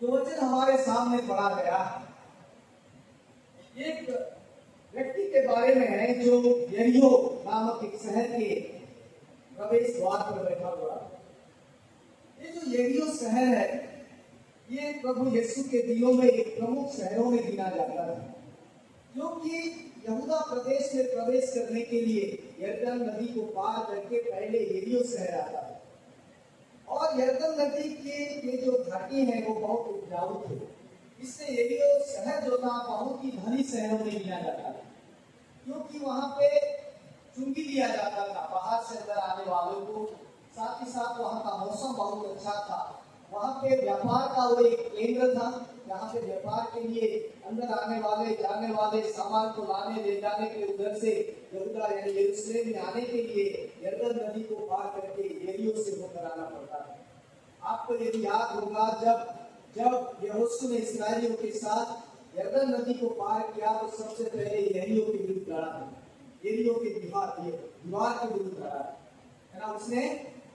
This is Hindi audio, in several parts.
जो वचन हमारे सामने पढ़ा गया एक व्यक्ति के बारे में है जो यरीहो नामक एक शहर के प्रवेश द्वार पर बैठा हुआ। ये जो यरीहो शहर है ये प्रभु यीशु के दिनों में एक प्रमुख शहरों में गिना जाता है, क्योंकि यहूदा प्रदेश में प्रवेश करने के लिए यरदन नदी को पार करके पहले यरीहो शहर आता है और यरदन नदी के जो घाटी है वो बहुत उपजाऊ थे। इससे यरीहो शहर जो था बहुत ही धनी शहरों में गिना जाता था, क्योंकि वहां पे चुंगी लिया जाता था बाहर से अंदर आने वालों को। साथ ही साथ वहां का मौसम बहुत अच्छा था। वहां पे व्यापार का वो एक केंद्र था, जहाँ पे व्यापार के लिए अंदर आने वाले जाने वाले सामान को लाने ले जाने के उधर से यहूदा यानी यरूशलेम में आने के लिए यरदन नदी को पार करके यरीहो से होकर आना पड़ता था। आपको यदि याद होगा जब यहोशू ने इस्राएलियों के साथ यरदन नदी को पार किया तो सबसे पहले यरीहो के विरुद्ध लड़ा, यरीहो के दीवार के विरुद्ध लड़ा है ना। उसने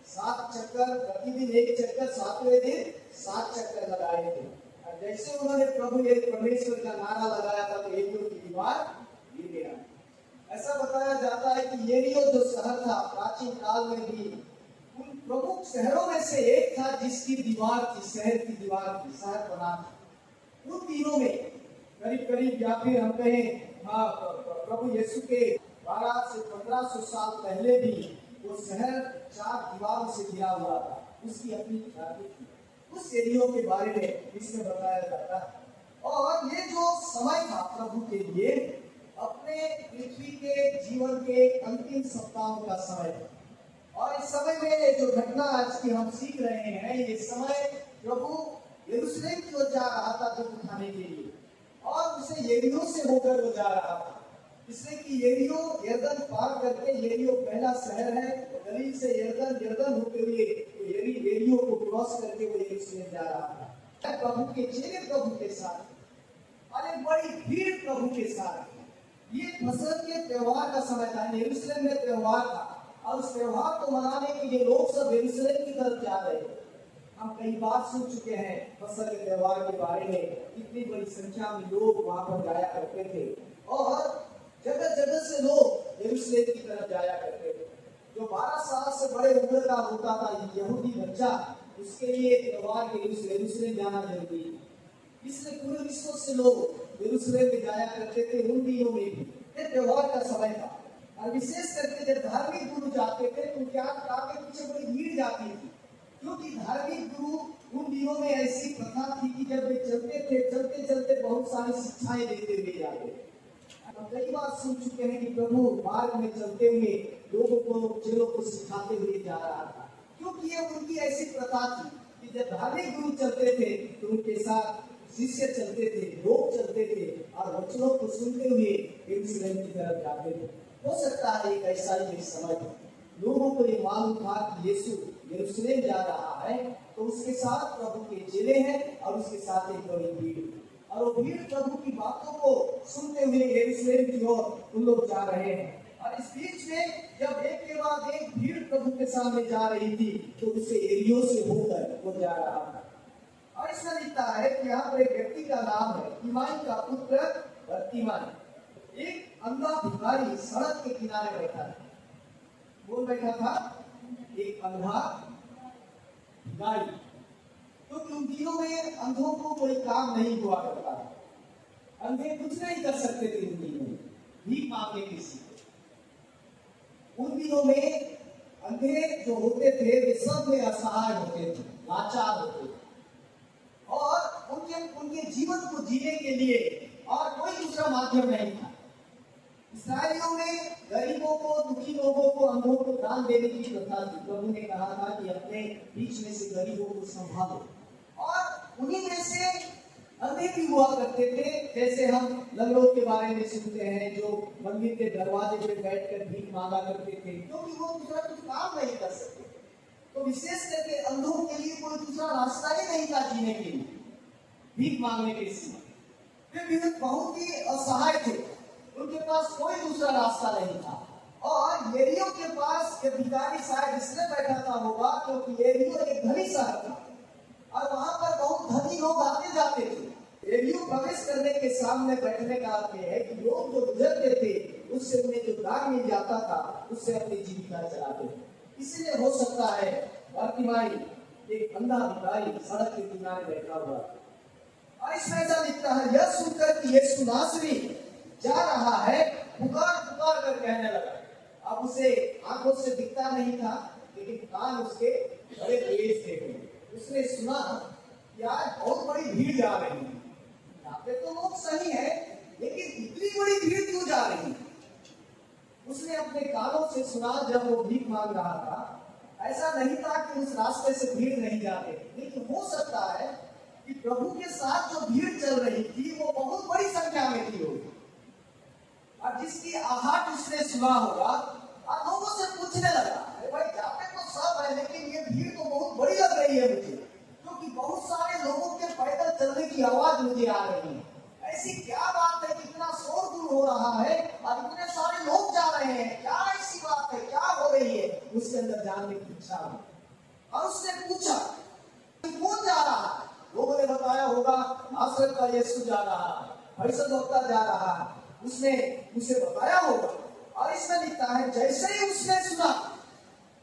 7 चक्कर प्रतिदिन एक चक्कर 7वें दिन 7 चक्कर लगाए थे। और जैसे उन्होंने प्रभु परमेश्वर का नारा लगाया था तो यरीहो की दीवार गिर गया। ऐसा बताया जाता है कि यरीहो जो शहर था प्राचीन काल में भी उन प्रमुख शहरों में से एक था जिसकी दीवार थी, शहर की दीवार थी, शहर बना था। उन दिनों में करीब या फिर हम कहें प्रभु यीशु के 12 से 1500 साल पहले भी वो शहर 4 दीवारों से घिरा हुआ था। उसकी अपनी ख्याति थी। उस यरीहो के बारे में इसमें बताया जाता है। और ये जो समय था प्रभु के लिए अपने पृथ्वी के जीवन के अंतिम सप्ताहों का समय था। और इस समय में जो घटना आज की हम सीख रहे हैं, ये समय प्रभु यरूशलेम की ओर जा रहा था दुख उठाने के लिए और उसे यरीहो से होकर वो जा रहा था। इसलिए कि यरीहो यरदन पार करके यरीहो पहला शहर है, गलील से यरदन होते हुए यरीहो को क्रॉस करके वो यरूशलेम जा रहा था। प्रभु के चेले प्रभु के साथ और एक बड़ी भीड़ प्रभु के साथ। ये फसह के त्योहार का समय था, यरूशलेम में त्योहार था और उस त्योहार को मनाने के लिए लोग सब यरूशलेम की तरफ जा रहे थे। हम कई बार सुन चुके हैं फसह के त्योहार के बारे में, इतनी बड़ी संख्या में लोग वहां पर जाया करते थे और जगह जगह से लोग यरूशलेम की तरफ जाया करते थे। जो 12 साल से बड़े उम्र का होता था यहूदी बच्चा, उसके लिए त्योहार के यरूशलेम जाना जरूरी है। इसलिए पूरे विश्व से लोग यरूशलेम में जाया करते थे। उन दिनों में भी ये त्योहार का समय था और विशेष करके जब धार्मिक गुरु जाते थे तो क्या के पीछे बड़ी भीड़ जाती थी, क्योंकि धार्मिक गुरु उन दिनों में ऐसी प्रथा थी कि जब वे चलते थे चलते चलते बहुत सारी शिक्षाएं देते हुए जाते थे। हम कई बार सुन चुके हैं कि प्रभु मार्ग में चलते हुए लोगों को चेलों को सिखाते हुए जा रहा था, क्योंकि ये उनकी ऐसी प्रथा थी कि जब धार्मिक गुरु चलते थे तो उनके साथ शिष्य चलते थे, लोग चलते थे और वचनों को सुनते हुए यरूशलेम की तरफ जाते थे। हो सकता है एक ऐसा ही एक समय लोगों को ये मालूम था कि यीशु यरूशलेम जा रहा है, तो उसके साथ प्रभु के चेले हैं और उसके साथ एक बड़ी भीड़, और वो भीड़ प्रभु की बातों को सुनते हुए यरूशलेम की ओर उन लोग जा रहे हैं। और इस बीच में जब एक के बाद एक भीड़ प्रभु के सामने जा रही थी तो उसे यरीहो से होकर वो जा रहा था। और इसमें लिखता है कि यहाँ पर एक व्यक्ति का नाम है तिमाई का पुत्र बर्तिमाई। एक अंधा भिखारी सड़क के किनारे बैठा था। कौन बैठा था? एक अंधा भिखारी। क्योंकि उन दिनों में अंधों को कोई काम नहीं हुआ करता था। अंधे कुछ नहीं कर सकते थे उन दिनों में, भीख मांगने की सीखे। उन दिनों में अंधे जो होते थे वे सब में असहाय होते थे, लाचार होते थे और उनके जीवन को जीने के लिए और कोई दूसरा माध्यम नहीं था। इस्राएलियों में गरीबों को, दुखी लोगों को, अंधों को दान देने की प्रथा थी। प्रभु ने कहा था कि अपने बीच में से गरीबों को संभालो, और उन्हीं में से अंधे भी हुआ करते थे। जैसे हम लंगड़ों के बारे में सुनते हैं जो मंदिर के दरवाजे पे बैठकर भीख मांगा करते थे, क्योंकि वो दूसरा कुछ काम नहीं कर सकते। तो विशेष करके अंधों के लिए कोई दूसरा रास्ता ही नहीं था जीने के लिए, भीख मांगने के सिवा। वे बहुत ही असहाय थे, उनके पास कोई दूसरा रास्ता नहीं था। और यरीहो के पास ये भिखारी शायद इसलिए बैठा था होगा क्योंकि यरीहो एक धनी शहर था और वहां पर बहुत धनी लोग आते जाते थे। यरीहो प्रवेश करने के सामने बैठने का अर्थ है कि लोग जो गुजरते थे उससे उन्हें जो दान मिल जाता था उससे अपनी जीविका चलाते थे। इसलिए हो सकता है बर्तिमाई एक अंधा भिखारी सड़क के किनारे बैठा हुआ, और इसमें ऐसा लिखता है, यह सुनकर कि यीशु नासरी जा रहा है, पुकार पुकार कर कहने लगा। अब उसे आंखों से दिखता नहीं था, लेकिन कान उसके बड़े तेज थे। उसने सुना कि आज बहुत बड़ी भीड़ जा रही है, यहाँ पे तो लोग सही है, लेकिन इतनी बड़ी भीड़ क्यों जा रही है? उसने अपने कानों से सुना जब वो भीख मांग रहा था। ऐसा नहीं था कि उस रास्ते से भीड़ नहीं जाते, लेकिन हो सकता है कि प्रभु के साथ जो भीड़ चल रही थी वो बहुत बड़ी संख्या में थी होगी, और जिसकी आहट उसने सुना होगा और लोगों से पूछने लगा, अरे भाई जाते तो सब है, लेकिन ये भीड़ तो बहुत बड़ी लग रही है मुझे, क्योंकि बहुत सारे लोगों के पैदल चलने की आवाज मुझे आ रही है। ऐसी क्या बात है कि इतना शोरगुल हो रहा है और इतने सारे लोग जा रहे हैं, क्या ऐसी बात है, क्या हो रही है? उसके अंदर जानने की इच्छा हुई और उसने पूछा कि कौन जा रहा है? लोगों ने बताया होगा नासरत का यीशु जा रहा है, भविष्यद्वक्ता जा रहा है, उसने उसे बताया होगा। और इसमें लिखता है, जैसे ही उसने सुना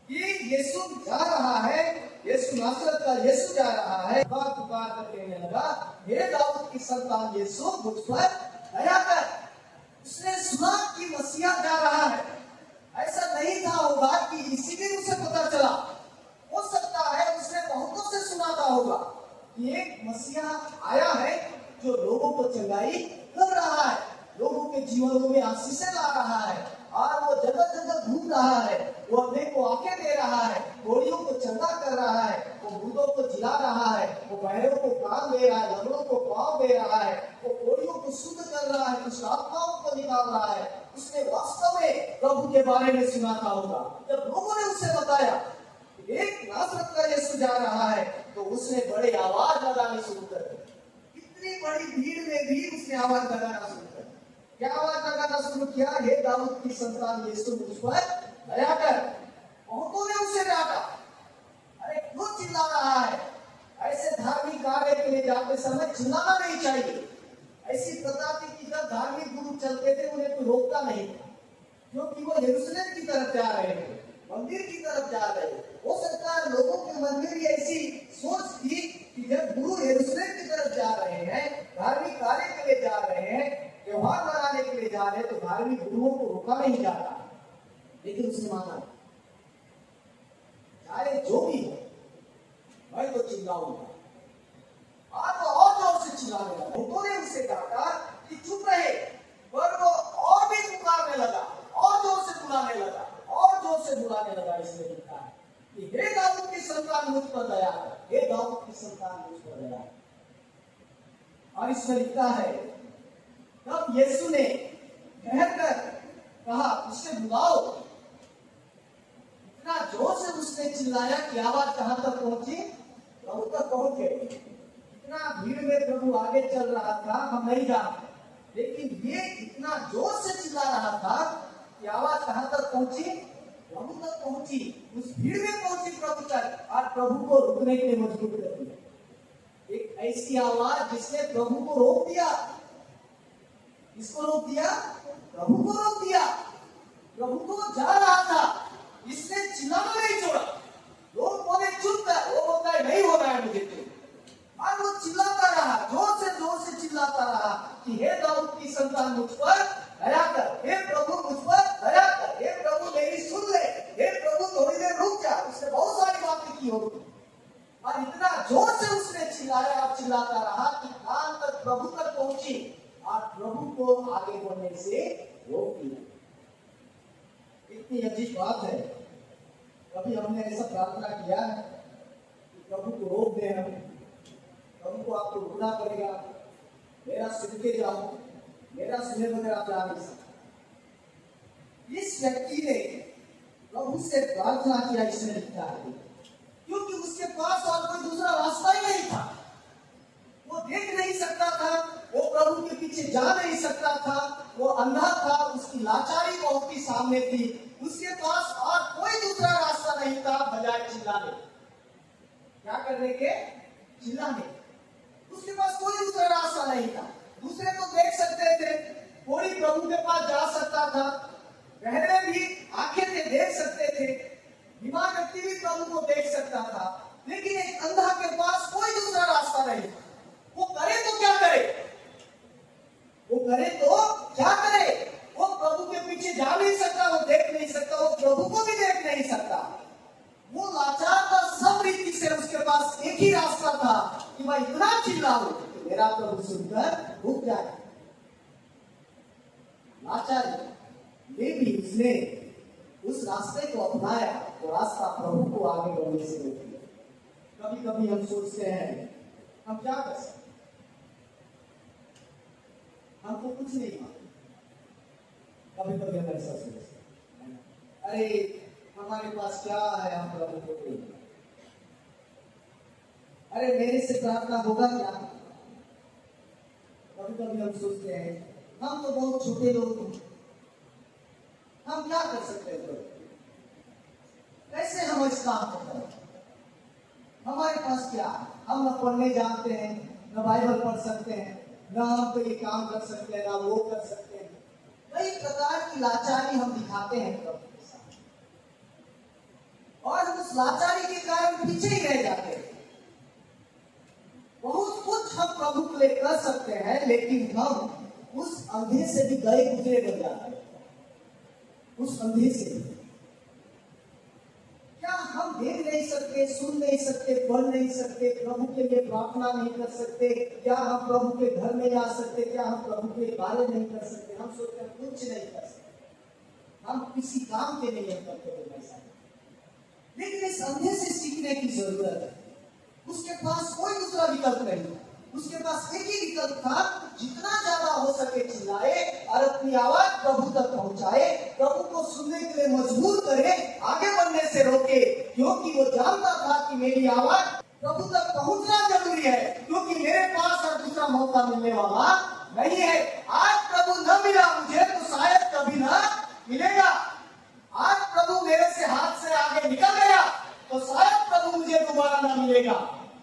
कि यीशु जा रहा है, यीशु नासरत का यीशु जा रहा है, पुकार पुकार कर कहने लगा, हे दाऊद की संतान यीशु मुझ पर दया कर। उसने सुना कि मसीहा जा रहा है। ऐसा नहीं था होगा कि इसी दिन उसे पता चला, हो सकता है उसने बहुतों से सुना था होगा कि एक मसीहा आया है जो लोगों को चंगाई कर रहा है, लोगों के जीवनों में आशीषें ला रहा है, और वो जगह जगह घूम रहा है, वो अपने को आंखें दे रहा है, घोड़ियों को चंगा कर रहा है, वो बूढ़ों को जिला रहा है, वो बहरों को कान दे रहा है, लंगड़ों को पांव दे रहा है, वो घोड़ियों को शुद्ध कर रहा है, कुछ आत्माओं को निकाल रहा है। उसने वास्तव में प्रभु के बारे में सुना था होगा। जब लोगों ने उसे बताया एक नासरत का यीशु जा रहा है, तो उसने बड़े आवाज लगानी शुरू कर दी। इतनी बड़ी भीड़ में भी उसने आवाज लगाना शुरू कर दी। क्या आवाज लगाना शुरू किया? हे दाऊद की संतान यीशु मुझ पर दया कर। बहुतों ने उसे डांटा, अरे क्यों चिल्ला रहा है? ऐसे धार्मिक कार्य के लिए जाते समय चिल्लाना नहीं चाहिए। ऐसी प्रथा थी कि जब धार्मिक गुरु चलते थे उन्हें कोई रोकता नहीं था, क्योंकि वो यरूशलेम की तरफ जा रहे थे, मंदिर की तरफ जा रहे थे। हो सकता है लोगों के मन में भी ऐसी सोच थी कि जब गुरु यरूशलेम की तरफ जा रहे हैं, धार्मिक कार्य के लिए जा रहे हैं, त्योहार मनाने के लिए जा रहे हैं, तो धार्मिक गुरुओं को रोका नहीं जाता। लेकिन उसने माना, चाहे जो भी हो मैं तो चिल्लाऊंगा, और वो और जोर से चिल्लाने लगा। लोगों ने उसे कहा कि चुप रहे, पर वो और भी पुकारने लगा, और जोर से बुलाने लगा, और जोर से बुलाने लगा। इसमें लिखा है कि हे दाऊद की संतान मुझ पर दया कर, हे दाऊद की संतान मुझ पर दया कर। और इसमें लिखा है, तब यीशु ने कहकर कहा, उससे बुलाओ। इतना जोर से उसने चिल्लाया कि आवाज कहां तक पहुंची? प्रभु तक पहुंच गई। इतना भीड़ में प्रभु आगे चल रहा था, हम नहीं जानते, लेकिन ये इतना जोर से चिल्ला रहा था कि आवाज कहां तक पहुंची? प्रभु तक पहुंची। उस भीड़ में पहुंची प्रभु तक, और प्रभु को रुकने के लिए मजबूर कर दिया। एक ऐसी आवाज जिसने प्रभु को रोक दिया। किसको रोक दिया? प्रभु को रोक दिया। प्रभु को जा रहा था, इसने चिल्लाना नहीं छोड़ा। लोग बोले चुप कर, वो बोलता है नहीं हो रहा है मुझे तो, और वो चिल्लाता रहा, जोर से चिल्लाता रहा कि हे दाऊद की संतान मुझ पर दया कर, हे प्रभु मुझ पर दया कर, हे प्रभु मेरी सुन ले, हे प्रभु थोड़ी देर रुक जा। उसने बहुत सारी बातें की होगी, और इतना जोर से उसने चिल्लाया और चिल्लाता रहा कि कान तक प्रभु तक पहुंची, और प्रभु को आगे बढ़ने से रोक दिया। इतनी अजीब बात है। कभी हमने ऐसा प्रार्थना किया है कि प्रभु को रोक दे, हम प्रभु को आपको रुकना पड़ेगा, मेरा सुन के जाओ, मेरा सुने बगैर आप जा नहीं सकते। इस व्यक्ति ने प्रभु से प्रार्थना किया, इसमें लिखा है, क्योंकि उसके पास और कोई दूसरा रास्ता ही नहीं था। वो देख नहीं सकता था, वो प्रभु के पीछे जा नहीं सकता था, वो अंधा था, उसकी लाचारी बहुत ही सामने थी। उसके पास और कोई दूसरा रास्ता नहीं था बजाय चिल्लाने। क्या करने के? चिल्लाने। उसके पास कोई दूसरा रास्ता नहीं था। दूसरे तो देख सकते थे, कोई प्रभु के पास जा सकता था, बहरे भी आंखें से देख सकते थे, बीमार व्यक्ति भी प्रभु को देख सकता था, लेकिन एक अंधा के पास कोई दूसरा रास्ता नहीं था। वो करे तो क्या करे, वो करे तो क्या करे, वो प्रभु के पीछे जा नहीं सकता, वो देख नहीं सकता, वो प्रभु को भी देख नहीं सकता। वो लाचार था, सब रीति से उसके पास एक ही रास्ता था कि मैं इतना चिल्लाऊं कि मेरा प्रभु सुनकर रुक जाए। लाचार ये भी उसने उस रास्ते को अपनाया, वो रास्ता प्रभु को आगे बढ़ने से रोक दिया। कभी कभी हम सोचते हैं हम क्या कर सकते, हमको कुछ नहीं मालूम। कभी कभी हम ऐसा सोचते हैं, अरे हमारे पास क्या है, हम प्रभु को नहीं, अरे मेरे से प्रार्थना होगा क्या। कभी कभी हम सोचते हैं हम तो बहुत छोटे लोग हैं, हम क्या कर सकते हैं, कैसे हम इस काम को करें, हमारे पास क्या, हम न पढ़ने जानते हैं, न बाइबल पढ़ सकते हैं, न हम कोई काम कर सकते हैं, ना वो कर सकते हैं। कई प्रकार की लाचारी हम दिखाते हैं प्रभु के साथ, और हम उस लाचारी के कारण पीछे ही रह जाते हैं। बहुत कुछ हम प्रभु के लिए कर सकते हैं, लेकिन हम उस अंधे से भी गए गुजरे बन जाते हैं। उस अंधे से क्या हम देख नहीं सकते, सुन नहीं सकते, पढ़ नहीं सकते, प्रभु के लिए प्रार्थना नहीं कर सकते, क्या हम प्रभु के घर में जा सकते, क्या हम प्रभु के कार्य नहीं कर सकते। हम सोचते हैं कुछ नहीं कर सकते, हम किसी काम के नहीं करते ऐसा। लेकिन इस अंधे से सीखने की जरूरत है। उसके पास कोई दूसरा विकल्प नहीं था, उसके पास एक ही विकल्प था, जितना ज्यादा हो सके चिल्लाए और अपनी आवाज प्रभु तक पहुंचाए, प्रभु को सुनने के लिए मजबूर करे, आगे बढ़ने से रोके, क्योंकि वो जानता था कि मेरी आवाज प्रभु तक पहुंचना जरूरी है, क्योंकि मेरे पास और दूसरा मौका मिलने वाला नहीं है। आज प्रभु न मिला मुझे तो शायद कभी न मिलेगा, आज प्रभु मेरे से हाथ से आगे निकल गया तो शायद प्रभु मुझे दोबारा न मिलेगा।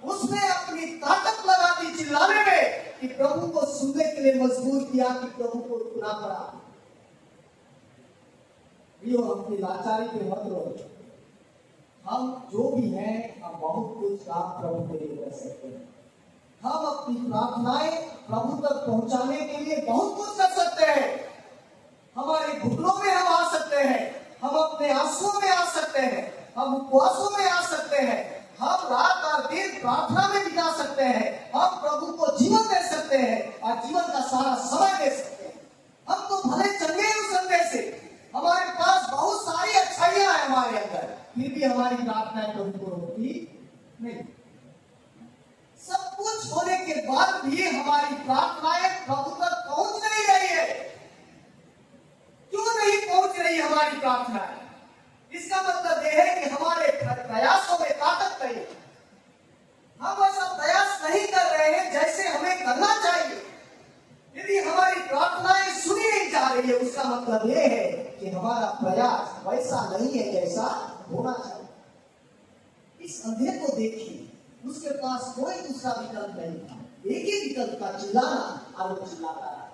उसने अपनी ताकत लगा दी चिल्लाने में कि प्रभु को सुनने के लिए मजबूर किया, कि प्रभु को रुकना पड़ा। यो अपनी लाचारी पे मत रो, हम जो भी हैं हम बहुत कुछ काम प्रभु के लिए कर सकते हैं। हम अपनी प्रार्थनाएं प्रभु तक पहुंचाने के लिए बहुत कुछ कर सकते हैं। हमारे घुटनों में हम आ सकते हैं, हम अपने आंसुओं में आ सकते हैं, हम उपवासों में आ सकते हैं, हम रात और दिन प्रार्थना में बिता सकते हैं, हम प्रभु को जीवन दे सकते हैं और जीवन का सारा समय दे सकते हैं। हम तो भले चंगे उस अंधे से, हमारे पास बहुत सारी अच्छाइयां हैं हमारे अंदर, फिर भी हमारी प्रार्थनाएं प्रभु को रोकती नहीं। सब कुछ होने के बाद भी हमारी प्रार्थनाएं प्रभु तक पहुंच नहीं रही है। क्यों नहीं पहुंच रही हमारी प्रार्थनाएं? इसका मतलब यह है कि हमारे प्रयासों में ताकत नहीं, हम ऐसा प्रयास नहीं कर रहे हैं जैसे हमें करना चाहिए। यदि हमारी प्रार्थनाएं सुनी नहीं जा रही है, उसका मतलब यह है कि हमारा प्रयास वैसा नहीं है जैसा होना चाहिए। इस अंधे को देखिए, उसके पास कोई दूसरा विकल्प नहीं था, एक ही विकल्प था, चिल्लाना, और वो चिल्लाता रहा,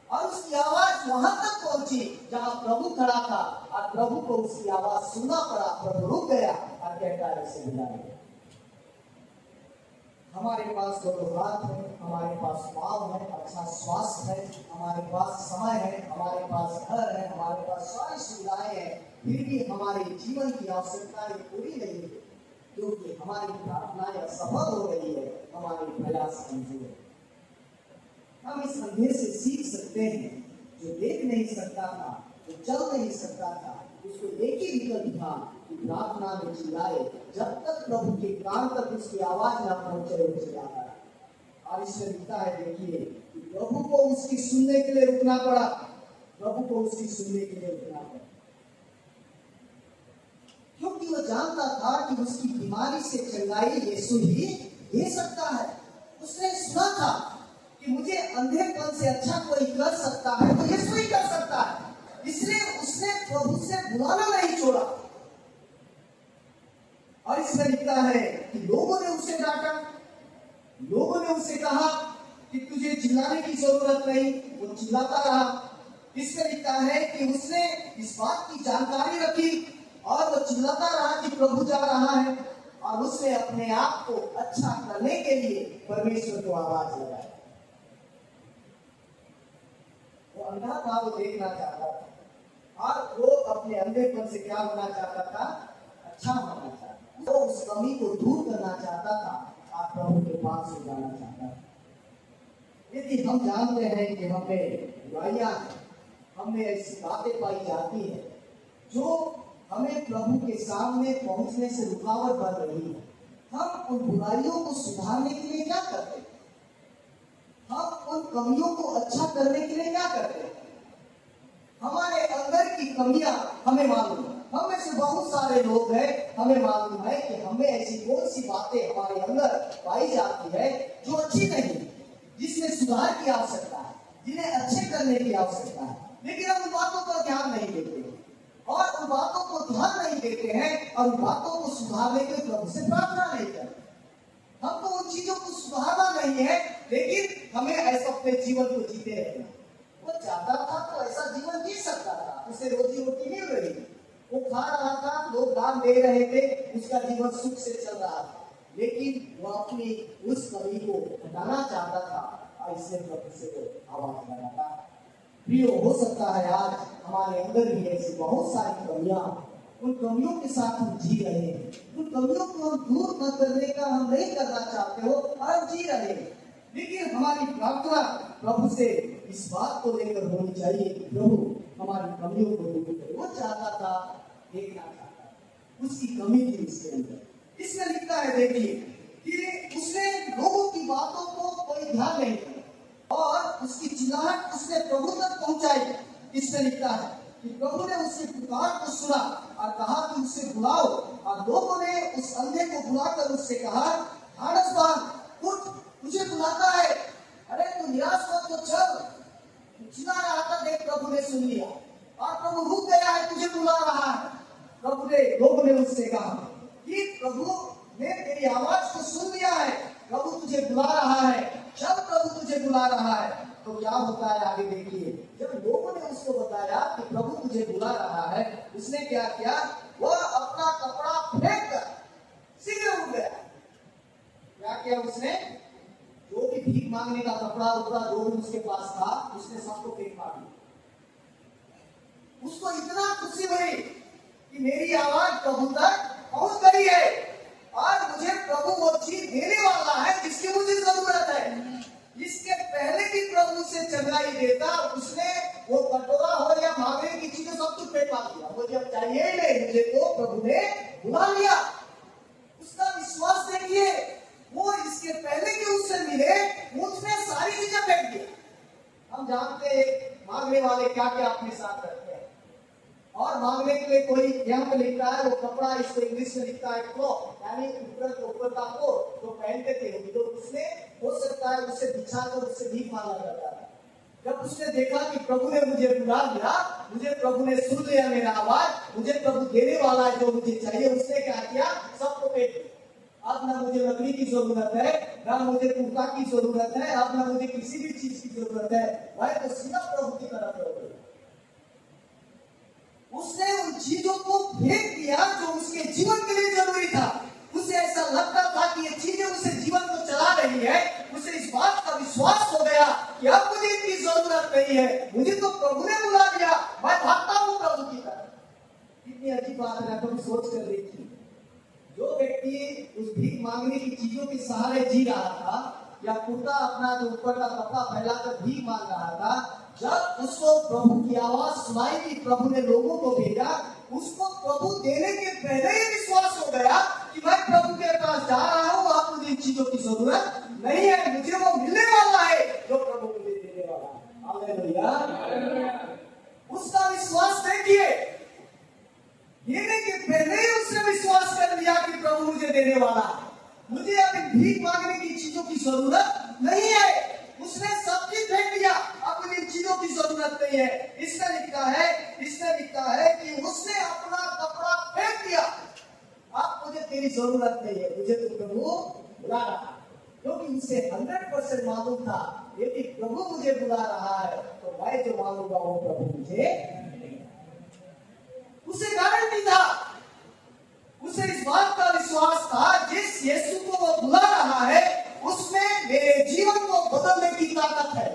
और उसकी आवाज वहां तक पहुंची जहां प्रभु खड़ा था, और प्रभु को उसकी आवाज सुनना पड़ा। प्रभु रुक गया और कहता है इसे बुला लिया। हमारे पास दोनों हाथ है, हमारे पास पाँव है, अच्छा स्वास्थ्य है, हमारे पास समय है, हमारे पास घर है, हमारे पास सारी सुविधाएं हैं, फिर भी हमारे जीवन की आवश्यकताएं पूरी नहीं है, क्योंकि हमारी प्रार्थनाएं असफल हो रही है, हमारे प्रयास कमजोर है। हम इस अंधे से सीख सकते हैं, जो देख नहीं सकता था, जो चल नहीं सकता था, उसको एक ही विकल्प था कि प्रार्थना में चिल्लाए, जब तक प्रभु के कान तक उसकी आवाज ना पहुंचे वो चिल्लाता रहा। और इसमें लिखा है, देखिए कि प्रभु को उसकी सुनने के लिए रुकना पड़ा, प्रभु को उसकी सुनने के लिए रुकना पड़ा, क्योंकि वो जानता था कि उसकी बीमारी से चंगाई यीशु ही दे सकता है। उसने सुना था कि मुझे अंधेपन से अच्छा कोई कर सकता है तो यीशु ही कर सकता है, इसलिए उसने प्रभु से बुलाना नहीं छोड़ा। और इसमें लिखा है कि लोगों ने उसे डांटा, लोगों ने उससे कहा कि तुझे चिल्लाने की जरूरत नहीं, वो चिल्लाता रहा। इसमें लिखा है कि उसने इस बात की जानकारी रखी और वो चिल्लाता रहा कि प्रभु जा रहा है, और उसने अपने आप को अच्छा करने के लिए परमेश्वर को आवाज लगाई। वो अंधा था, वो देखना चाहता था, और वो अपने अंधेपन से क्या होना चाहता था? अच्छा होना चाहता था। वो उस कमी को दूर करना चाहता था और प्रभु के पास से जाना चाहता था। यदि हम जानते हैं कि हमें बुराइयां, हमें ऐसी बातें पाई जाती है जो हमें प्रभु के सामने पहुंचने से रुकावट बन रही है, हम उन बुराइयों को सुधारने के लिए क्या करते हैं? हम उन कमियों को अच्छा करने के लिए क्या करते हैं? हमारे अंदर की कमियां हमें मालूम है। हम में से बहुत सारे लोग हैं, हमें मालूम है कि हमें ऐसी कौन सी बातें हमारे अंदर पाई जाती है जो अच्छी नहीं, जिसमें सुधार की आवश्यकता है, जिन्हें अच्छे करने की आवश्यकता है, लेकिन हम उन बातों पर ध्यान नहीं देते और उन बातों को ध्यान नहीं देते हैं और उन बातों को सुधारने के प्रभु से प्रार्थना नहीं करते। हमको उन चीजों को सुधारना नहीं है, लेकिन हमें ऐसा अपने जीवन को जीते रहना। वो चाहता था तो ऐसा जीवन जी सकता था, उसे रोजी रोटी मिल रही थी, वो खा रहा था, लोग दान दे रहे थे, उसका जीवन सुख से चल रहा था, लेकिन वो अपनी उस कमी को हटाना चाहता था और इसलिए प्रभु से वो आवाज लगाता। प्रियो, हो सकता है आज हमारे अंदर भी ऐसी बहुत सारी कमियां, उन कमियों के साथ हम जी रहे हैं, उन कमियों को हम दूर न करने का हम नहीं करना चाहते हो और हम जी रहे हैं, लेकिन हमारी प्रार्थना प्रभु से इस बात को लेकर होनी चाहिए कि प्रभु हमारी कमियों को दूर करे। वो चाहता था, देखना चाहता था, उसकी कमी थी उसके अंदर। इसमें लिखता है, देखिए कि उसने लोगों की बातों को कोई ध्यान नहीं दिया और उसकी चिल्लाहट उसने प्रभु तक पहुंचाई। इसमें लिखता है कि प्रभु ने उसकी पुकार को सुना और कहा कि उसे बुलाओ, और लोगों ने उस अंधे को बुलाकर उससे कहा, ढाढ़स बांध, उठ, तुझे बुलाता है। अरे तू निराश मत, तो चल। चिल्ला रहा था, देख प्रभु ने सुन लिया और प्रभु रुक गया है, तुझे बुला रहा है। लोगों ने उससे कहा कि प्रभु ने तेरी आवाज को सुन लिया है, प्रभु तुझे बुला रहा है, चल प्रभु तुझे बुला रहा है। तो क्या होता है आगे देखिए, जब लोगों ने उसको बताया कि प्रभु तुझे बुला रहा है, उसने क्या किया? वह अपना कपड़ा फेंक कर शीघ्र उठ गया। क्या किया उसने? जो भी भीख मांगने का कपड़ा उपड़ा जो भी उसके पास था, उसने सबको फेंक मार दिया। उसको इतना खुशी हुई कि मेरी आवाज प्रभु तक पहुंच गई है और मुझे प्रभु वो चीज देने वाला है जिसकी मुझे जरूरत है। इसके पहले भी प्रभु से चंगाई देता, उसने वो कटोरा हो या मांगने की चीजें सब कुछ फेंक मार दिया। मुझे अब चाहिए ही नहीं, मुझे तो प्रभु ने बुला लिया। उसका विश्वास देखिए, वो इसके पहले कि उससे मिले, उसने सारी चीजें फेंक दिया। हम जानते हैं मांगने वाले क्या क्या अपने साथ रखते हैं, और मांगने के लिए कोई यहाँ पे लिखता है वो कपड़ा, इसको इंग्लिश में लिखता है क्लॉथ, यानी ऊपर का कोट जो पहनते थे, तो उसने हो सकता है उससे बिछाकर उससे भीख मांगा करता था। जब उसने देखा कि प्रभु ने मुझे बुला लिया, मुझे प्रभु ने सुन लिया मेरा आवाज, मुझे प्रभु देने वाला है जो मुझे चाहिए, उसने क्या किया? सबको फेंक दिया। अब ना मुझे लकड़ी की जरूरत है, ना मुझे कुर्ता की जरूरत है, अब ना मुझे किसी भी चीज की जरूरत है, भाई तो सीधा प्रभु की तरफ लौट। उसने उन चीजों को फेंक दिया जो उसके जीवन के लिए जरूरी था। उसे ऐसा लगता था कि ये चीजें उसे जीवन को चला रही है। उसे इस बात का विश्वास हो गया कि अब मुझे इनकी जरूरत नहीं है, मुझे तो प्रभु ने बुला लिया, मैं भागता हूँ प्रभु की तरफ। कितनी अजीब बात है, तुम सोच कर देखिए। जो व्यक्ति उस भीख मांगने की चीजों के सहारे जी रहा था, या कुर्ता अपना जो ऊपर का कपड़ा फैलाकर भीख मांग रहा था, जब उसको प्रभु की आवाज सुनाई दी, प्रभु ने लोगों को भेजा, उसको प्रभु देने के पहले ही विश्वास हो गया कि मैं प्रभु के पास जा रहा हूँ, अब मुझे इन चीजों की जरूरत नहीं है, मुझे वो मिलने वाला है जो प्रभु मुझे देने वाला है। हालेलुया। उसका विश्वास देखिए, देने के पहले ही उसने विश्वास कर लिया कि प्रभु मुझे देने वाला है, मुझे अभी भीख मांगने की चीजों की जरूरत नहीं है। उसने सब चीज फेंक दिया, अब मुझे चीजों की जरूरत नहीं है। इसमें लिखता है कि उसने अपना कपड़ा फेंक दिया। अब मुझे तेरी जरूरत नहीं है, मुझे तो प्रभु बुला रहा है। क्योंकि उसे 100% मालूम था यदि प्रभु मुझे बुला रहा है तो मैं जो मांगूंगा वो प्रभु मुझे, उसे गारंटी था, उसे इस बात का विश्वास था जिस यीशु को वो बुला रहा है उसमें मेरे जीवन को बदलने की ताकत है।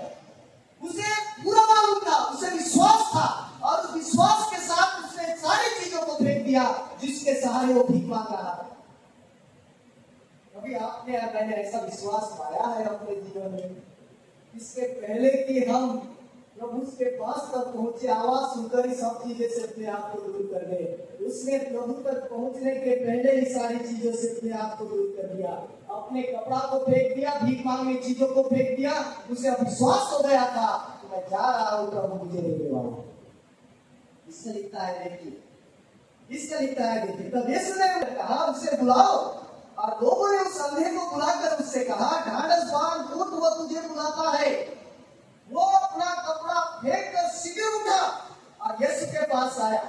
उसे पूरा मालूम था, उसे विश्वास था और उस विश्वास के साथ उसने सारी चीजों को फेंक दिया जिसके सहारे वो भीख मांग रहा था। कभी आपने या मैंने ऐसा विश्वास पाया है अपने जीवन में, इसके पहले कि हम प्रभु के पास तक पहुंचे, आवाज सुनकर ही सब चीजें से अपने आप को दूर कर दे, उसने प्रभु तक पहुंचने के पहले ही सारी चीजों से अपने आप को दूर कर दिया, अपने कपड़ा को फेंक दिया, भीख मांगने चीजों को फेंक दिया। उसे विश्वास हो गया था कि मैं जा रहा हूं, प्रभु मुझे लेने वाला। इससे लिखता है देखिए, इससे लिखता है देखिए, तब यीशु ने कहा उसे बुलाओ, और लोगों ने उस अंधे को बुलाकर उससे कहा ढांढस बांध, उठ, वो तुझे बुलाता है। वो अपना कपड़ा फेंक कर सीधे उठा और यीशु के पास आया।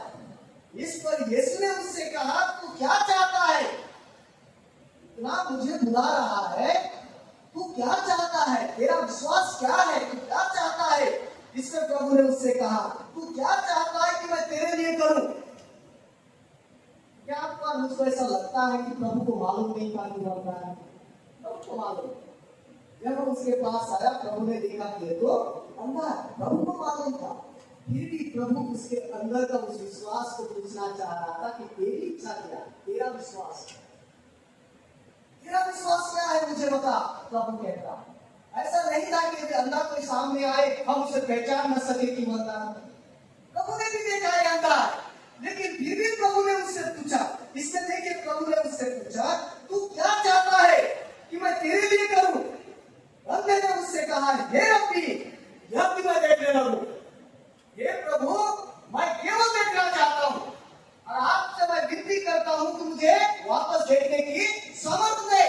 इस पर यीशु ने उससे कहा तू क्या चाहता है, इतना मुझे बुला रहा है, तू क्या चाहता है, तेरा विश्वास क्या है, तू क्या चाहता है। इस पर प्रभु ने उससे कहा तू क्या चाहता है कि मैं तेरे लिए करूं। क्या आपको मुझको ऐसा लगता है कि प्रभु को मालूम नहीं था कि बनता है? प्रभु को मालूम। जब हम उसके पास आया प्रभु ने देखा कि ये तो अंधा है, प्रभु को मालूम था, फिर भी प्रभु उसके अंदर का उस विश्वास को पूछना चाह रहा था कि तेरी इच्छा क्या, तेरा विश्वास क्या है मुझे बता। प्रभु कहता ऐसा नहीं था कि यदि अंधा कोई सामने आए हम उसे पहचान न सके कि वह अंधा है। प्रभु ने भी देखा है अंधा है, लेकिन फिर भी प्रभु ने उससे पूछा। इससे देखिए प्रभु ने उससे पूछा तू क्या चाहता है कि मैं तेरे लिए करूं। अंधे ने उससे कहा हे रब्बी, यह भी मैं देखने लगूं। हे प्रभु, मैं केवल देखना चाहता हूं और आपसे मैं विनती करता हूं कि मुझे वापस देखने की समर्थ दे।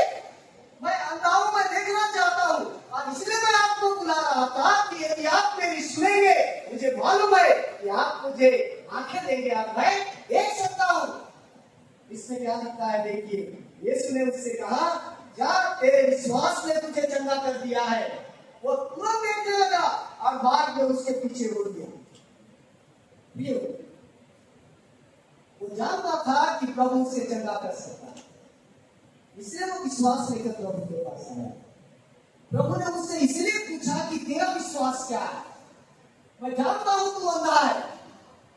मैं अंधा हूं, मैं देखना चाहता हूं और इसलिए मैं आपको बुला रहा था कि यदि आप मेरी सुनेंगे, मुझे मालूम है कि आप मुझे आंखें देंगे और मैं देख सकता हूं। इसमें क्या लिखा है देखिए, यीशु ने उससे कहा जा, तेरे विश्वास ने तुझे चंगा कर दिया है। वो तुरंत देखने लगा और मार्ग में उसके पीछे उड़ गया। वो जानता था कि प्रभु उसे चंगा कर सकता है, इसलिए वो विश्वास लेकर प्रभु के पास आया। प्रभु ने उससे इसलिए पूछा कि तेरा विश्वास क्या है। मैं जानता हूं तू अंधा है,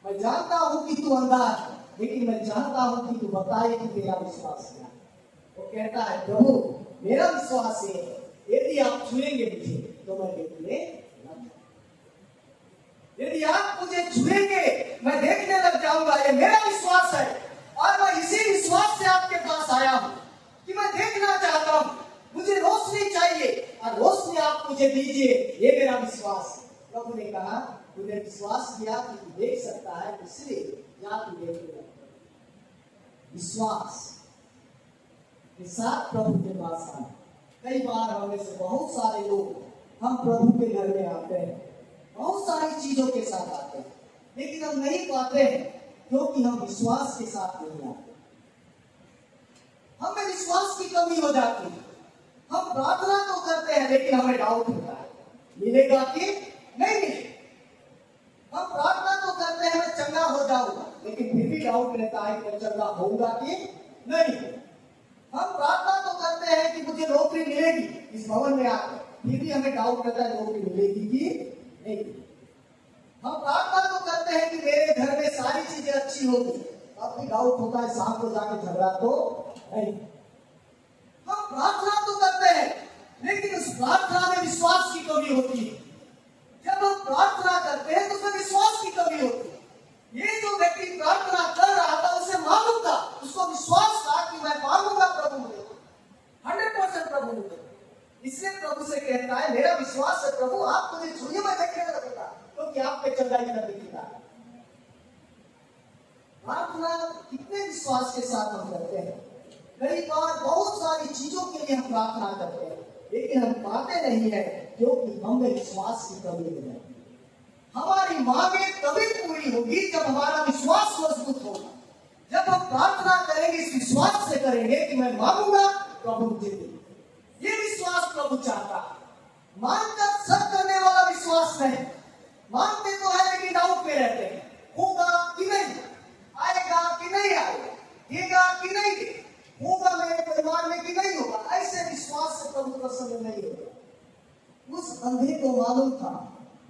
मैं जानता हूं कि तू अंधा है, लेकिन मैं जानता हूं कि तू बताए कि तेरा विश्वास क्या है। वो कहता है प्रभु मेरा विश्वास है, यदि आप छुएंगे मुझे तो मैं देखने लग जाऊंगा। यदि आप मुझे छुएंगे मैं देखने लग जाऊंगा, ये मेरा विश्वास है। और मैं इसी विश्वास से आपके पास आया हूं कि मैं देखना चाहता हूं, मुझे रोशनी चाहिए और रोशनी आप मुझे दीजिए, ये मेरा विश्वास। प्रभु ने कहा तूने विश्वास किया कि तू देख सकता है, इसलिए जा तू देखने लग। विश्वास के साथ प्रभु के पास आए। कई बार हमें से बहुत सारे लोग हम प्रभु के घर में आते हैं, बहुत सारी चीजों के साथ आते हैं, लेकिन हम नहीं पाते हैं क्योंकि हम विश्वास के साथ नहीं आते। हमें विश्वास की कमी हो जाती है। हम प्रार्थना तो करते हैं लेकिन हमें डाउट होता है मिलेगा कि नहीं मिलेगा। हम प्रार्थना तो करते हैं मैं चंगा हो जाऊंगा, लेकिन फिर भी डाउट रहता है कि मैं चंगा होऊंगा कि नहीं। हम प्रार्थना तो करते हैं कि मुझे नौकरी मिलेगी इस भवन में आकर, फिर भी हमें डाउट रहता है नौकरी मिलेगी कि नहीं। हम प्रार्थना तो करते हैं कि मेरे घर में सारी चीजें अच्छी होगी, अब भी डाउट होता है शाम को जाके झगड़ा तो नहीं। हम प्रार्थना तो करते हैं लेकिन उस प्रार्थना में विश्वास की कमी होती है। जब हम प्रार्थना करते हैं तो उसमें विश्वास की कमी होती है। ये जो व्यक्ति प्रार्थना कर रहा था उसे मालूम था, उसको विश्वास था कि मैं मांगूंगा प्रभु मुझे 100% प्रभु मुझे। इसलिए प्रभु से कहता है मेरा विश्वास है प्रभु, आप मुझे छूइए मैं देखने लगूंगा, क्योंकि आप पे चंगाई करने की बात। प्रार्थना कितने विश्वास के साथ हम करते हैं। कई बार बहुत सारी चीजों के लिए हम प्रार्थना करते हैं लेकिन हम पाते नहीं है क्योंकि हमें विश्वास की कमी हो जाती है। हमारी मांगे तभी पूरी होगी जब हमारा विश्वास मजबूत होगा। जब हम प्रार्थना करेंगे इस विश्वास से करेंगे कि मैं मांगूंगा प्रभु मुझे दे, ये विश्वास विश्वास प्रभु चाहता है। मानकर सब करने वाला विश्वास नहीं। मानते तो है लेकिन डाउट में रहते हैं, होगा कि नहीं, आएगा कि नहीं आएगा, देगा कि नहीं देगा, होगा मेरे परिवार में कि नहीं होगा। ऐसे विश्वास से प्रभु प्रसन्न नहीं होगा। उस अंधे को मालूम था,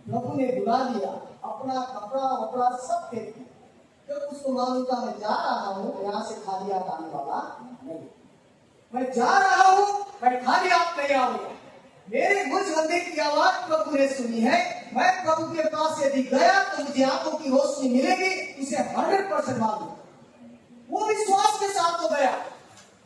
प्रभु ने बुला लिया, अपना कपड़ा वपड़ा सब फेंक दिया। जब उसको मालूम था मैं जा रहा हूँ, यहाँ से खाली हाथ आने वाला नहीं, मैं जा रहा हूँ, मैं खाली हाथ नहीं आऊंगा। मेरे मुझ अंधे की आवाज प्रभु ने सुनी है, मैं प्रभु के पास यदि गया तो मुझे आंखों की रोशनी मिलेगी, उसे 100% मालूम। वो विश्वास के साथ हो गया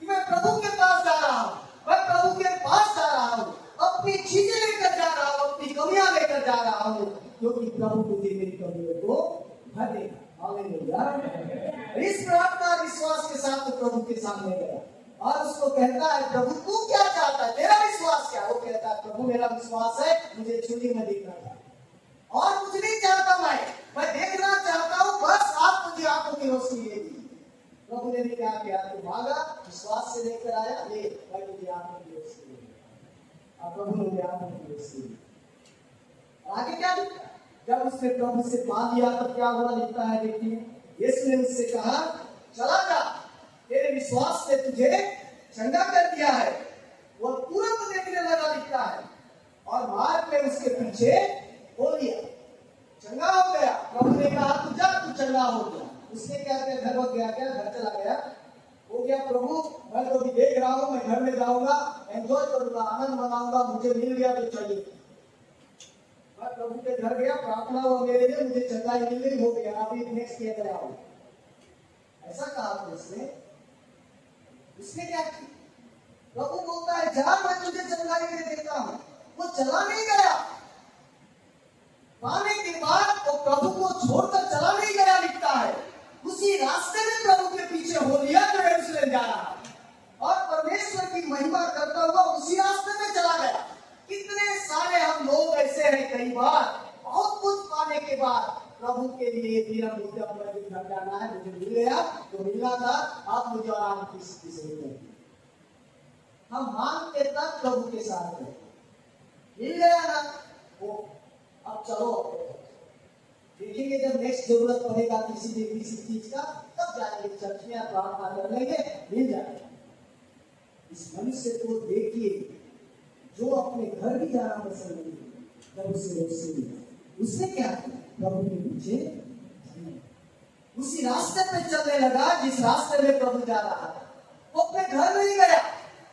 कि मैं प्रभु के पास जा रहा हूँ, मैं प्रभु के पास जा रहा हूँ, अपनी चीजें लेकर जा रहा हूँ, अपनी कमियां लेकर जा रहा हूँ, क्योंकि प्रभु मुझे मेरी कमियों को भर देगा। हालेलुया। इस प्रार्थना विश्वास के साथ तो प्रभु के सामने गया और उसको कहता है, प्रभु तू क्या चाहता है, तेरा विश्वास क्या? वो कहता है, प्रभु मेरा विश्वास है, मुझे छुट्टी में देखना था और कुछ नहीं चाहता, मैं देखना चाहता हूँ, बस आप मुझे आंखों की रोशनी दे दी। प्रभु ने भी क्या किया, तू भागा, विश्वास से लेकर आया, ले मैं तुझे आंखों की रोशनी दे दी। और प्रभु ने आंखों की रोशनी दी। आगे क्या लिखा? जब उसने प्रभु से बांध लिया तब क्या हुआ लिखता है, देखिए, यीशु ने उससे कहा, चला जा, तेरे विश्वास ने तुझे चंगा कर दिया है। वो तुरंत देखने लगा लिखता है और मार्ग में उसके पीछे हो लिया, चंगा हो गया। प्रभु ने कहा, तू जा, तू चंगा हो गया। उसने क्या किया, घर में गया, क्या घर चला गया, हो गया, प्रभु मैं तो भी देख रहा हूँ, मैं घर में जाऊंगा, एंजॉय करूंगा, आनंद मनाऊंगा, मुझे मिल गया तो चाहिए। मैं प्रभु के घर गया, प्रार्थना हुआ मेरे लिए, मुझे चंगाई मिल गई, हो गया, अभी नेक्स्ट किया गया हूँ, ऐसा कहा था उसने। उसने क्या किया? प्रभु बोलता है, जा, मैं तुझे चंगाई के देता हूं। वो चला नहीं गया, पाने के बाद वो प्रभु को छोड़कर चला नहीं गया लिखता है, उसी रास्ते में प्रभु के पीछे हो लिया जो यरूशलेम जा रहा है और परमेश्वर की महिमा करता हुआ उसी रास्ते में चला गया। कितने सारे हम लोग ऐसे हैं, कई बार बहुत कुछ पाने के बाद प्रभु के लिए मेरा मुझे अपना घर जाना है, मुझे मिल गया तो मिलना था, आप मुझे आराम की स्थिति से मिल, हम मांगते तक प्रभु के साथ रहे, मिल गया ना वो, अब चलो देखेंगे जब नेक्स्ट जरूरत पड़ेगा किसी चीज का, तब जाएंगे चर्च में, प्रार्थना कर लेंगे, मिल जाएगा। इस मनुष्य को देखिए जो अपने घर भी जाना पसंद नहीं, तब उसने क्या किया, प्रभु के पीछे उसी रास्ते पे चलने लगा जिस रास्ते में प्रभु जा रहा था। वो अपने घर नहीं गया,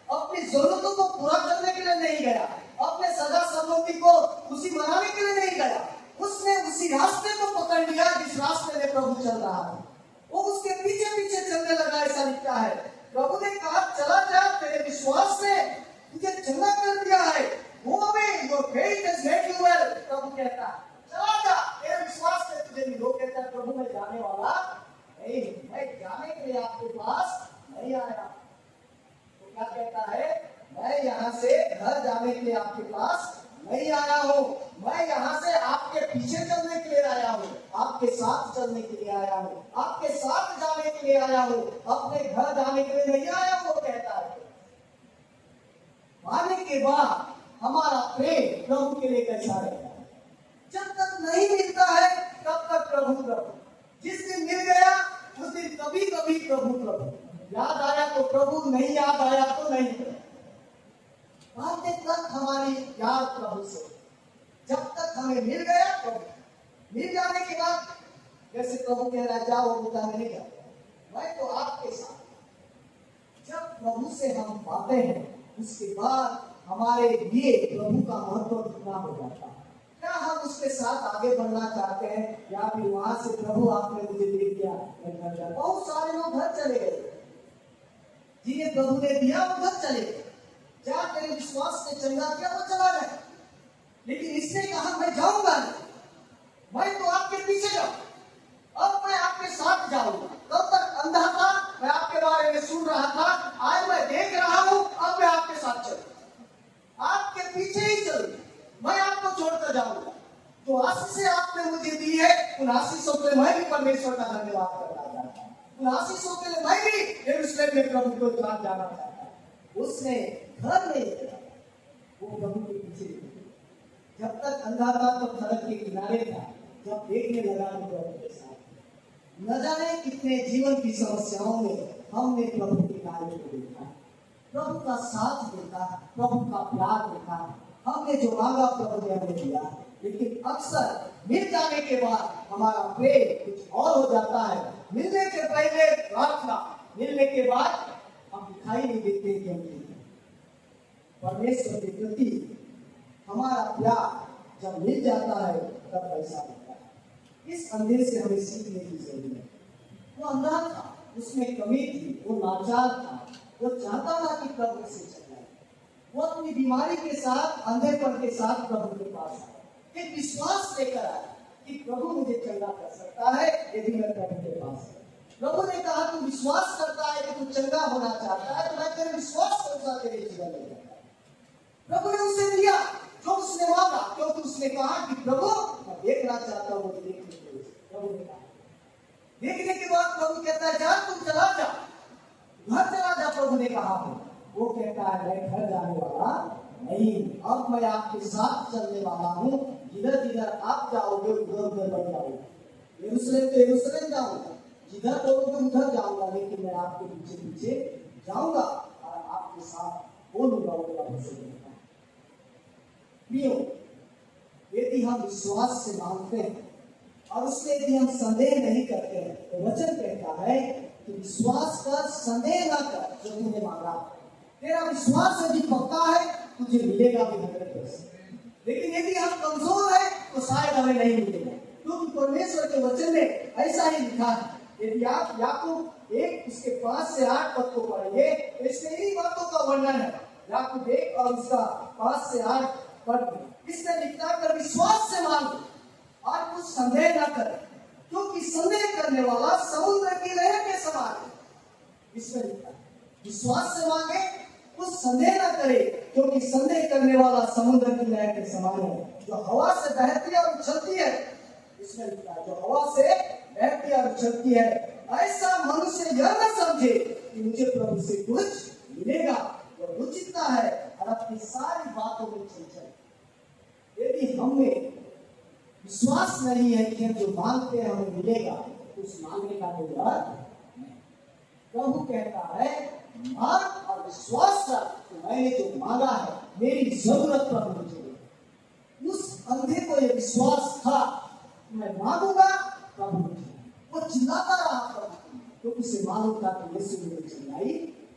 अपनी जरूरतों को पूरा करने के लिए नहीं गया, अपने सगा संबंधी को खुशी मनाने के लिए नहीं गया, उसने उसी रास्ते को पकड़ लिया जिस रास्ते में प्रभु चल रहा था। वो उसके पीछे पीछे चलने लगा, ऐसा लिखता है। प्रभु ने कहा, चला जा, तेरे विश्वास ने तुझे चंगा कर दिया है, वो में your faith has made you well. प्रभु कहता है, चला जा, तेरे विश्वास ने तुझे नहीं। लोग कहता है, प्रभु मैं जाने वाला नहीं, मैं जाने के लिए आपके पास नहीं आया। तो क्या कहता है, मैं यहाँ से घर जाने के लिए आपके पास नहीं आया हूँ, मैं यहाँ से आपके पीछे चलने के लिए आया हूँ, आपके साथ चलने के लिए आया हूँ, आपके साथ जाने के लिए आया हूँ, अपने घर जाने के लिए नहीं आया हूँ। वो कहता है, आने के बाद हमारा प्रेम प्रभु के लिए कैसा रहता है? जब तक नहीं मिलता है तब तक प्रभु प्रभु, जिस दिन मिल गया उस दिन कभी कभी प्रभु प्रभु, याद आया तो प्रभु, नहीं याद आया तो नहीं। आते तक हमारी याद प्रभु से, जब तक हमें मिल गया प्रभु, मिल जाने के बाद जैसे प्रभु कह रहा है, जाओ बुता नहीं जाता, मैं तो आपके साथ। जब प्रभु से हम पाते हैं उसके बाद हमारे लिए प्रभु का महत्व कितना हो जाता है। क्या हम उसके साथ आगे बढ़ना चाहते हैं या फिर वहां से प्रभु आपने मुझे दे दिया मैं घर जा। बहुत सारे लोग घर चले गए, जिन्हें प्रभु ने दिया वो घर चले गए, क्या तेरे विश्वास ने चंगा किया वो चला गया, लेकिन इसने कहा मैं जाऊंगा नहीं, मैं तो आपके पीछे जाऊं, अब मैं आपके साथ जाऊंगा। तब तक अंधा था, मैं आपके बारे में सुन रहा था, आज मैं देख रहा हूं, अब मैं आपके साथ चलूंगा, आपके पीछे ही चलूंगा, मैं आपको छोड़कर जाऊंगा। तो आशीष आपने मुझे दी है, उन आशीषों के लिए मैं भी परमेश्वर का धन्यवाद करना चाहता हूँ, उन आशीषों के लिए मैं भी यरूशलेम में प्रभु को जाना चाहता हूँ। उसने घर नहीं गया, वो प्रभु के पीछे निकला। जब तक अंधा था तब सड़क के किनारे था, जब देखने लगा तो प्रभु के साथ। न जाने कितने जीवन की समस्याओं में हमने प्रभु के कार्य को देखा, प्रभु का साथ देखा, प्रभु का प्यार देखा। हमने जो मांगा प्रभु ने हमें दिया, लेकिन अक्सर मिल जाने के बाद हमारा प्रेम कुछ और हो जाता है। मिलने के पहले प्रार्थना, मिलने के बाद हम दिखाई नहीं देते कि हम परमेश्वर के प्रति हमारा प्यार जब मिल जाता है तब ऐसा होता है। इस अंधे से हमें सीखने की जरूरत है। वो अंधा था, उसमें कमी थी, वो लाचार था, वो चाहता था कि प्रभु से चला। वो अपनी बीमारी के साथ, अंधेपन के साथ प्रभु के पास आया, एक विश्वास लेकर आया कि प्रभु मुझे चंगा कर सकता है यदि मैं प्रभु के पास। प्रभु ने कहा तू विश्वास करता है कि तू चंगा होना चाहता है तो मैं तेरे विश्वास के अनुसार तेरे जीवन में जाऊंगा। प्रभु ने उसे दिया जो उसने मांगा, क्योंकि उसने कहा कि प्रभु मैं देखना चाहता हूँ। प्रभु ने कहा, देखने के बाद प्रभु कहता है जा तुम चला जा, घर चला जा। प्रभु ने कहा वो कहता है मैं घर जाने वाला नहीं, अब मैं आपके साथ चलने वाला हूँ। जिधर जिधर आप जाओगे उधर उधर बढ़ जाऊंगा। यरूशलेम तो यरूशलेम जाऊंगा, जिधर बोलोगे उधर जाऊंगा, लेकिन मैं आपके पीछे पीछे जाऊंगा और आपके साथ बोलूंगा। प्रियो, यदि हम विश्वास से मांगते हैं और उसमें यदि हम संदेह नहीं करते हैं तो वचन कहता है कि विश्वास कर, संदेह ना कर। जो तूने मांगा, तेरा विश्वास यदि पक्का है तुझे मिलेगा भी 100%। लेकिन यदि हम कमजोर है तो शायद हमें नहीं मिलेगा, क्योंकि परमेश्वर के वचन में ऐसा ही लिखा है। यदि आप याकूब 1 उसके 5 से 8 पद को पढ़ेंगे तो इसमें इन्हीं बातों का वर्णन है। याकूब 1 और उसका 5 से 8 पद, इसमें लिखा कर विश्वास से मांगो और कुछ संदेह न करे, क्योंकि संदेह करने वाला समुद्र की लहर के समान है। इसमें लिखा विश्वास से मांगे, कुछ संदेह न करे, क्योंकि संदेह करने वाला समुद्र की लहर के समान है, जो हवा से बहती और उछलती है। इसमें लिखा जो हवा से बहती और उछलती है। ऐसा मनुष्य यह न समझे कि मुझे प्रभु से कुछ मिलेगा। वो रुचिता है और अपनी सारी बातों में चंचल। यदि हमें विश्वास नहीं है कि हम जो मांगते हैं हमें मिलेगा, तो उस मांगने का कोई अर्थ नहीं। प्रभु कहता है मांग और विश्वास कर कि मैंने जो मांगा है मेरी जरूरत प्रभु मुझे दे। उस अंधे को यह विश्वास था मैं मांगूंगा प्रभु मुझे। वो चिल्लाता रहा प्रभु, तो उसे मालूम था कि यीशु मुझे चिल्लाई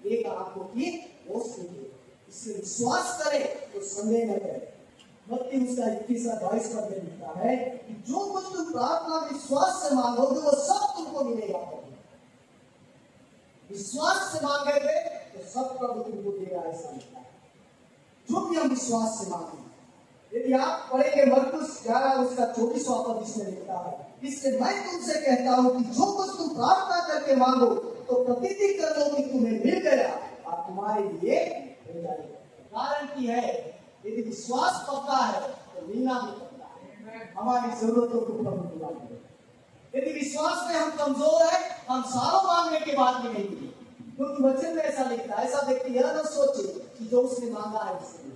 एक आंखों की ओस दे। इससे विश्वास करे तो संदेह न करे। मत्ती उसका 21-22 पद में लिखा है कि जो कुछ तुम प्रार्थना विश्वास से मांगोगे वो सब तुमको मिलेगा। विश्वास से मांगोगे तो सब प्रभु तुमको देगा, ऐसा लिखा है। जो भी हम विश्वास से मांगे, यदि आप पढ़ेंगे मरकुस 11 उसका 24वां पद, इसमें लिखा है इससे मैं तुमसे कहता हूं कि जो कुछ तुम प्रार्थना करके मांगो तो प्रतीति कर लो कि तुम्हें मिल गया और तुम्हारे लिए हो जाएगा। कारण की है यदि विश्वास पक्का है तो मिलना भी पक्का है। हमारी जरूरतों को प्रभु पूरा करेगा। यदि विश्वास में हम कमजोर है, हम सालों मांगने के बाद भी नहीं मिले, क्योंकि वचन में ऐसा लिखता है। ऐसा व्यक्ति यह न सोचे कि जो उसने मांगा है उसने।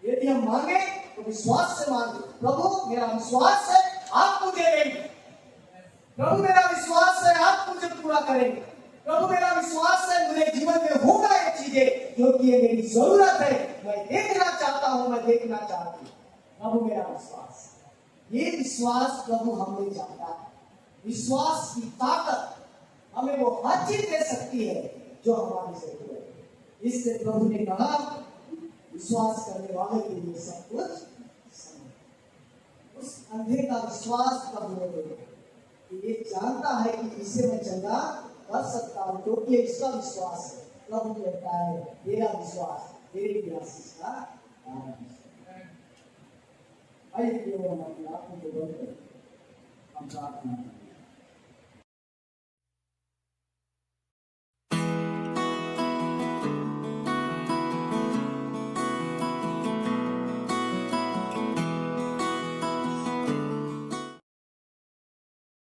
यदि हम मांगे तो विश्वास से मांगे, प्रभु मेरा विश्वास है आप मुझे देंगे, प्रभु मेरा विश्वास है आप मुझे पूरा करेंगे, प्रभु मेरा विश्वास है मुझे जीवन में होगा ये चीजें जो कि ये मेरी जरूरत है, मैं देखना चाहता हूं, मैं देखना चाहती हूँ। प्रभु मेरा विश्वास, ये विश्वास प्रभु हमें चाहता है। विश्वास की ताकत हमें वो हर चीज दे सकती है जो हमारी जरूरत है। इससे प्रभु ने कहा विश्वास करने वाले के लिए सब कुछ। उस अंधे का विश्वास प्रभु ने दिया, ये जानता है कि इससे मैं चंगा कर सकता हूं, क्योंकि इसका विश्वास है। प्रभु कहता है मेरा विश्वास तेरे भी आशीष का कारण है। आइए हम अपने आप को बंद करें, हम प्रार्थना करें।